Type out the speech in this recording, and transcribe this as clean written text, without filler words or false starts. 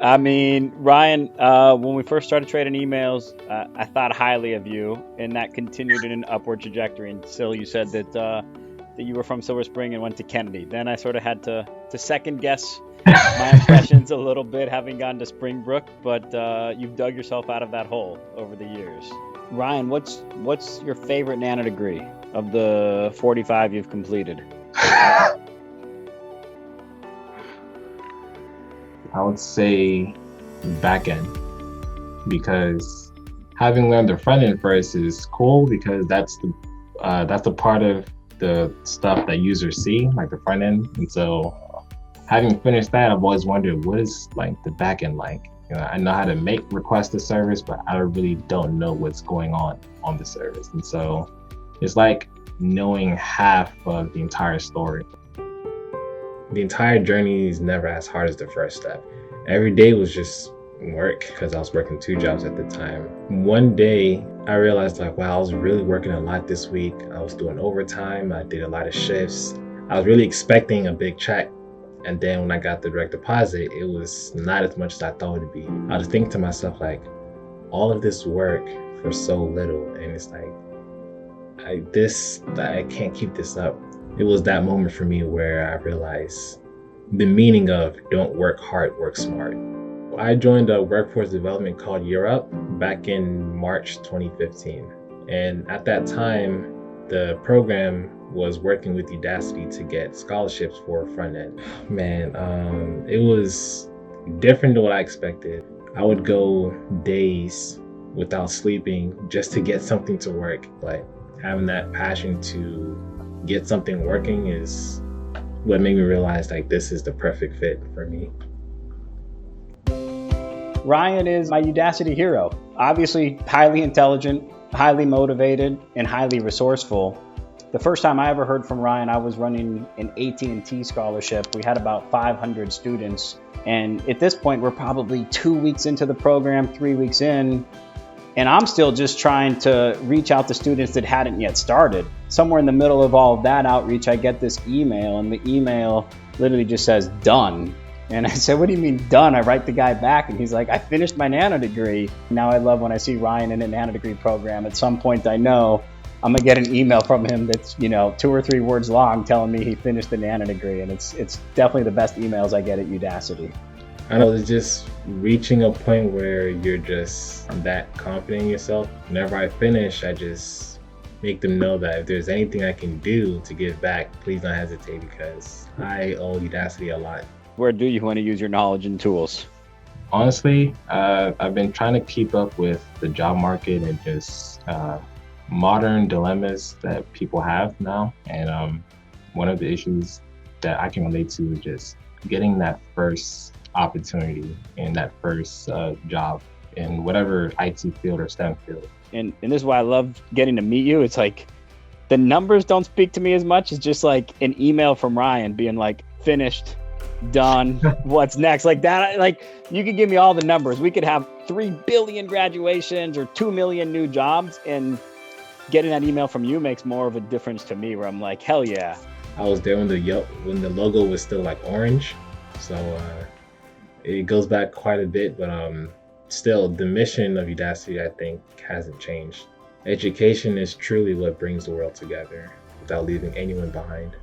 I mean, Ryan, when we first started trading emails, I thought highly of you, and that continued in an upward trajectory until you said that you were from Silver Spring and went to Kennedy. Then I sort of had to second guess my impressions a little bit, having gone to Springbrook, but you've dug yourself out of that hole over the years. Ryan, what's your favorite Nano degree of the 45 you've completed? I would say back end because having learned the front end first is cool because that's the part of the stuff that users see, like the front end. And so having finished that, I've always wondered what is like the back end like. I know how to make requests to service, but I really don't know what's going on the service. And so it's like knowing half of the entire story. The entire journey is never as hard as the first step. Every day was just work because I was working 2 jobs at the time. One day I realized like, wow, I was really working a lot this week. I was doing overtime. I did a lot of shifts. I was really expecting a big check. And then when I got the direct deposit, it was not as much as I thought it would be. I was thinking to myself like, all of this work for so little. And it's like, I can't keep this up. It was that moment for me where I realized the meaning of don't work hard, work smart. I joined a workforce development called Europe back in March 2015. And at that time, the program was working with Udacity to get scholarships for front end. Man, it was different than what I expected. I would go days without sleeping just to get something to work. But having that passion to get something working is what made me realize like this is the perfect fit for me. Ryan is my Udacity hero. Obviously highly intelligent, highly motivated, and highly resourceful. The first time I ever heard from Ryan, I was running an AT&T scholarship. We had about 500 students. And at this point, we're probably 2 weeks into the program, 3 weeks in. And I'm still just trying to reach out to students that hadn't yet started. Somewhere in the middle of all of that outreach, I get this email, and the email literally just says done. And I said, what do you mean done? I write the guy back, and he's like, I finished my nano degree. Now I love when I see Ryan in a nano degree program. At some point, I know I'm gonna get an email from him that's 2 or 3 words long telling me he finished the nano degree. And it's definitely the best emails I get at Udacity. I know it's just reaching a point where you're just that confident in yourself. Whenever I finish, I just make them know that if there's anything I can do to give back, please don't hesitate because I owe Udacity a lot. Where do you want to use your knowledge and tools? Honestly, I've been trying to keep up with the job market and just modern dilemmas that people have now. And one of the issues that I can relate to is just getting that first opportunity and that first job in whatever IT field or STEM field. And this is why I love getting to meet you. It's like the numbers don't speak to me as much as just like an email from Ryan being like, finished, done, what's next? Like that, like you could give me all the numbers. We could have 3 billion graduations or 2 million new jobs, and getting that email from you makes more of a difference to me, where I'm like, hell yeah. I was there when the logo was still like orange. So it goes back quite a bit, but still the mission of Udacity, I think, hasn't changed. Education is truly what brings the world together without leaving anyone behind.